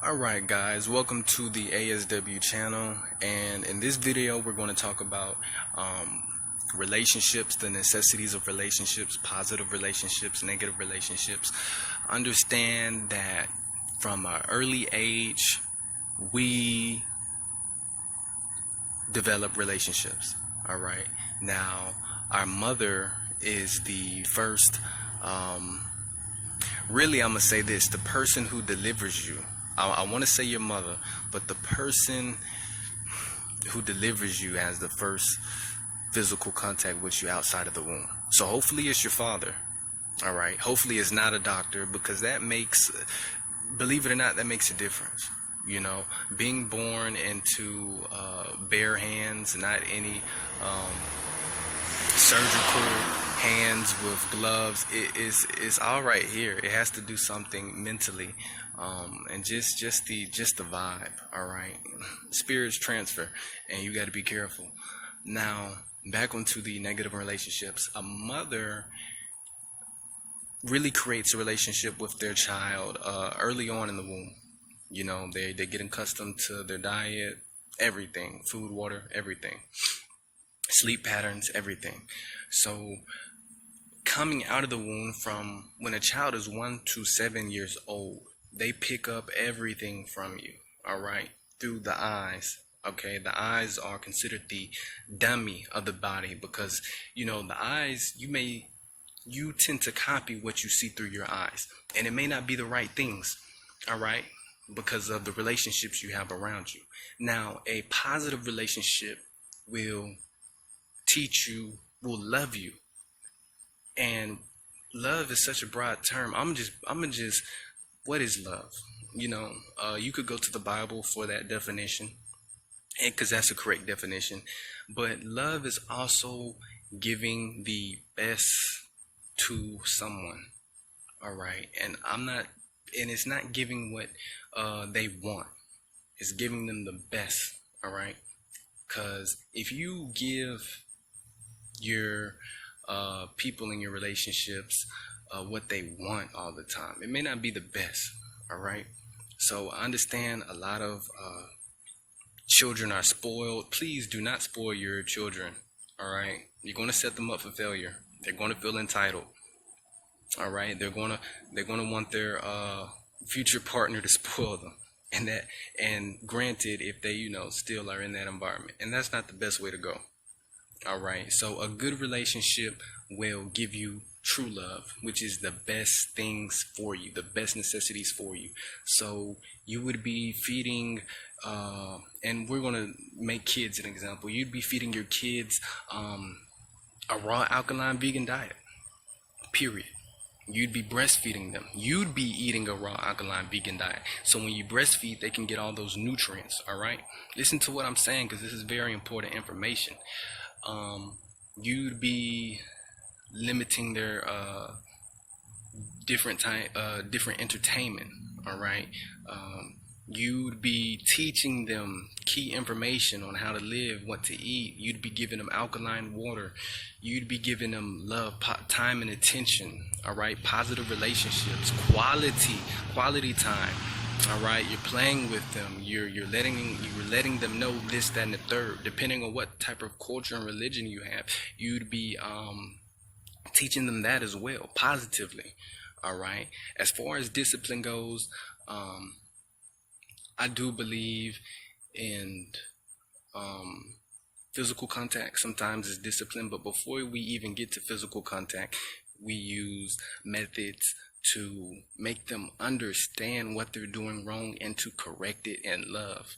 Alright guys, welcome to the ASW channel, and in this video we're going to talk about relationships, the necessities of relationships, positive relationships, negative relationships. Understand that from an early age we develop relationships. Alright, now our mother is the first, really I'm going to say this, the person who delivers you. I want to say your mother, but the person who delivers you has the first physical contact with you outside of the womb. So hopefully it's your father. All right. Hopefully it's not a doctor, because that makes, believe it or not, that makes a difference. You know, being born into bare hands, not any surgical hands with gloves, is all right here. It has to do something mentally, and just the vibe. All right, spirits transfer, and you got to be careful. Now back onto the negative relationships. A mother really creates a relationship with their child early on in the womb. You know, they get accustomed to their diet, everything, food, water, everything, sleep patterns, everything. So coming out of the womb, from when a child is 1 to 7 years old, they pick up everything from you, all right, through the eyes. Okay, the eyes are considered the dummy of the body, because you know the eyes, you tend to copy what you see through your eyes, and it may not be the right things, all right, because of the relationships you have around you. Now a positive relationship will teach you, will love you. And love is such a broad term. I'm gonna just, what is love? You know, you could go to the Bible for that definition, and because that's a correct definition. But love is also giving the best to someone. All right, and it's not giving what they want. It's giving them the best. All right, because if you give your people in your relationships what they want all the time, it may not be the best. All right, so I understand a lot of children are spoiled. Please do not spoil your children. All right, you're going to set them up for failure. They're going to feel entitled. All right, they're going to want their future partner to spoil them, and granted, if they still are in that environment, and that's not the best way to go. All right, so a good relationship will give you true love, which is the best things for you, the best necessities for you. So you would be feeding, and we're going to make kids an example. You'd be feeding your kids a raw alkaline vegan diet, period. You'd be breastfeeding them. You'd be eating a raw alkaline vegan diet. So when you breastfeed, they can get all those nutrients. All right, listen to what I'm saying, because this is very important information. You'd be limiting their different entertainment. All right, you'd be teaching them key information on how to live, what to eat. You'd be giving them alkaline water. You'd be giving them love, time, and attention. All right, positive relationships, quality time. All right, you're playing with them. You're letting them know this, that, and the third. Depending on what type of culture and religion you have, you'd be teaching them that as well, positively. All right. As far as discipline goes, I do believe in physical contact. Sometimes it's discipline, but before we even get to physical contact, we use methods to make them understand what they're doing wrong and to correct it in love.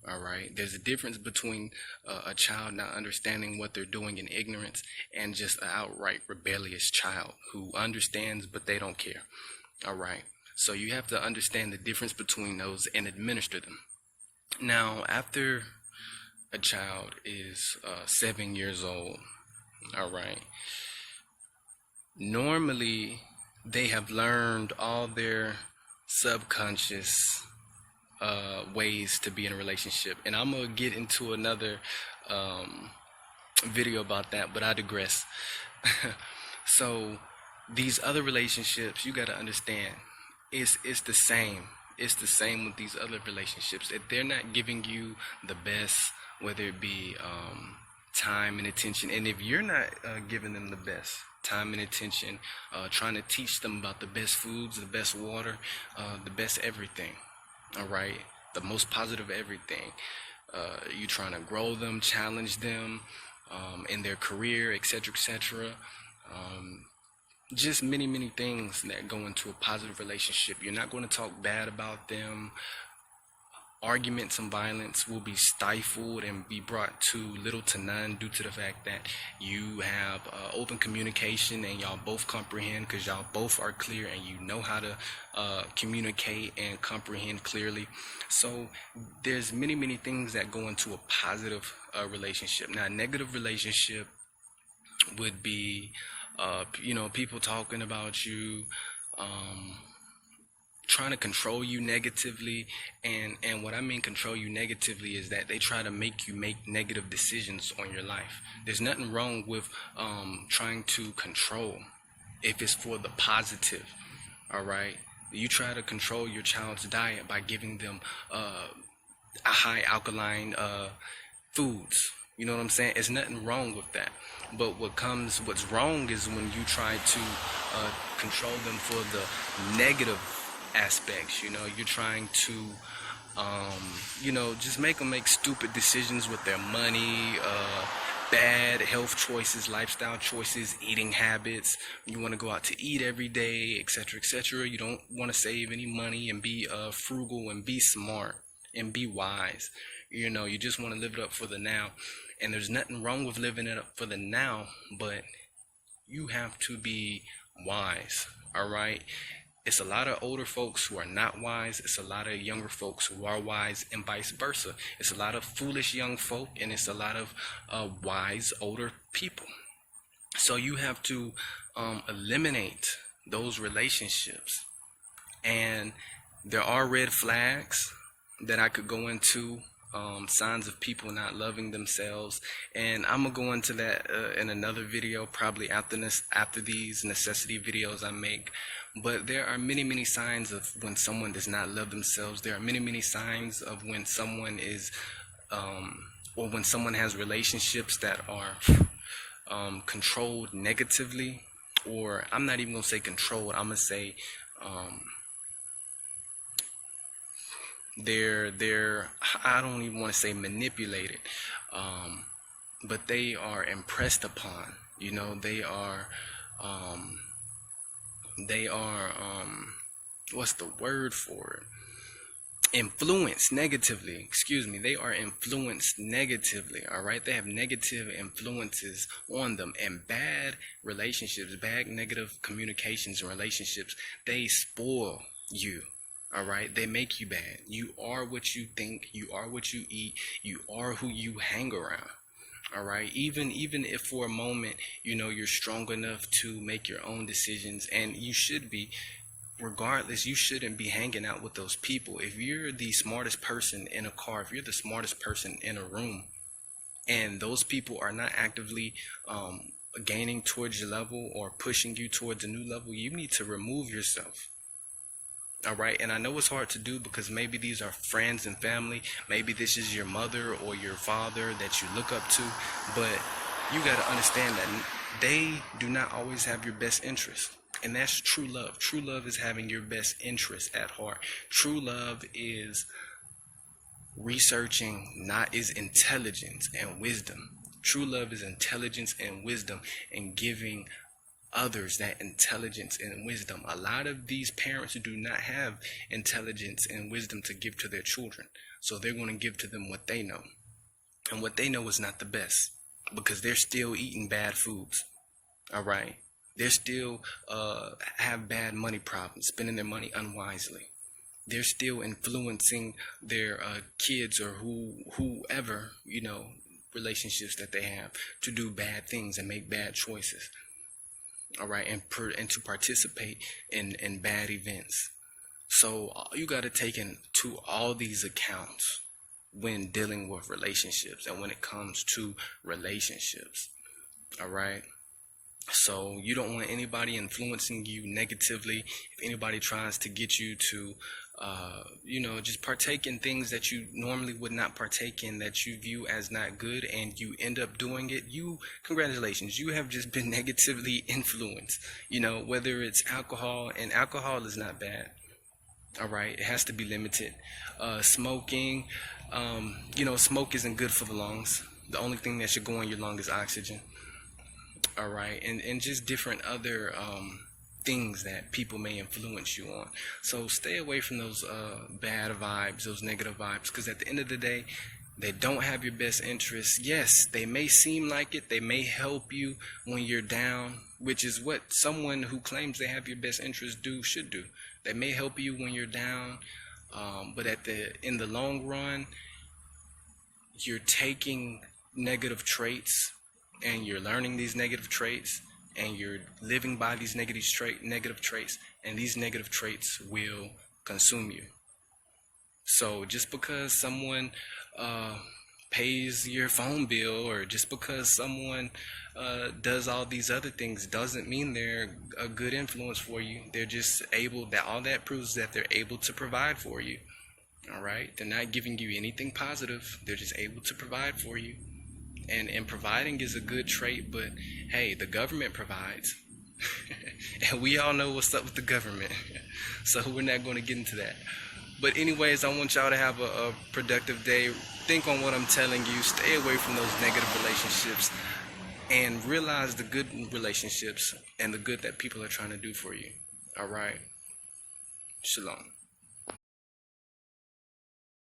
All right, there's a difference between a child not understanding what they're doing in ignorance and just an outright rebellious child who understands but they don't care. All right, so you have to understand the difference between those and administer them. Now after a child is 7 years old, all right, normally they have learned all their subconscious ways to be in a relationship, and I'm gonna get into another video about that, but I digress. So these other relationships, you got to understand, it's the same. it's the same with these other relationships. If they're not giving you the best, whether it be time and attention, and if you're not giving them the best time and attention, trying to teach them about the best foods, the best water, the best everything, all right, the most positive everything, you trying to grow them, challenge them in their career, etc., just many things that go into a positive relationship. You're not going to talk bad about them. Arguments and violence will be stifled and be brought to little to none due to the fact that you have open communication and y'all both comprehend, because y'all both are clear and you know how to communicate and comprehend clearly. So there's many things that go into a positive relationship. Now, a negative relationship would be people talking about you, trying to control you negatively. And what I mean control you negatively is that they try to make you make negative decisions on your life. There's nothing wrong with trying to control if it's for the positive. All right, you try to control your child's diet by giving them a high alkaline foods. You know what I'm saying? There's nothing wrong with that. But what's wrong is when you try to control them for the negative aspects. You're trying to just make them make stupid decisions with their money, bad health choices, lifestyle choices, eating habits. You want to go out to eat every day, etc. You don't want to save any money and be frugal and be smart and be wise. You just want to live it up for the now. And there's nothing wrong with living it up for the now, but you have to be wise. All right. It's a lot of older folks who are not wise. It's a lot of younger folks who are wise, and vice versa. It's a lot of foolish young folk, and it's a lot of wise older people. So you have to eliminate those relationships. And there are red flags that I could go into, signs of people not loving themselves, and I'm gonna go into that in another video, probably after these necessity videos I make. But there are many signs of when someone does not love themselves. There are many signs of when someone is or when someone has relationships that are controlled negatively, or I'm not even gonna say controlled, I'm gonna say they're I don't even want to say manipulated, but they are impressed upon. They are what's the word for it? Influenced negatively. They are influenced negatively. All right, they have negative influences on them, and bad relationships, bad negative communications and relationships, they spoil you. All right, they make you bad. You are what you think. You are what you eat. You are who you hang around. All right, even if for a moment you're strong enough to make your own decisions, and you should be, regardless, you shouldn't be hanging out with those people. If you're the smartest person in a car, if you're the smartest person in a room, and those people are not actively gaining towards your level or pushing you towards a new level, you need to remove yourself. All right, and I know it's hard to do because maybe these are friends and family. Maybe this is your mother or your father that you look up to, but you got to understand that they do not always have your best interest. And that's true love. True love is having your best interest at heart. True love is is intelligence and wisdom. True love is intelligence and wisdom, and giving others that intelligence and wisdom. A lot of these parents do not have intelligence and wisdom to give to their children, so they're going to give to them what they know, and what they know is not the best, because they're still eating bad foods. All right, they're still have bad money problems, spending their money unwisely. They're still influencing their kids or whoever relationships that they have to do bad things and make bad choices. All right, and to participate in bad events. So you got to take into all these accounts when dealing with relationships and when it comes to relationships. All right, So you don't want anybody influencing you negatively. If anybody tries to get you to, just partake in things that you normally would not partake in, that you view as not good, and you end up doing it, congratulations, you have just been negatively influenced. Whether it's alcohol, and alcohol is not bad. All right, it has to be limited. Smoking, smoke isn't good for the lungs. The only thing that should go in your lung is oxygen. All right, and just different other things that people may influence you on. So stay away from those bad vibes, those negative vibes, because at the end of the day, they don't have your best interests. Yes, they may seem like it. They may help you when you're down, which is what someone who claims they have your best interests should do. They may help you when you're down, but in the long run, you're taking negative traits, and you're learning these negative traits, and you're living by these negative traits, and these negative traits will consume you. So just because someone pays your phone bill, or just because someone does all these other things, doesn't mean they're a good influence for you. They're just all that proves that they're able to provide for you. All right, they're not giving you anything positive. They're just able to provide for you. And providing is a good trait, but hey, the government provides. And we all know what's up with the government. So we're not going to get into that. But anyways, I want y'all to have a productive day. Think on what I'm telling you. Stay away from those negative relationships, and realize the good relationships and the good that people are trying to do for you. All right. Shalom.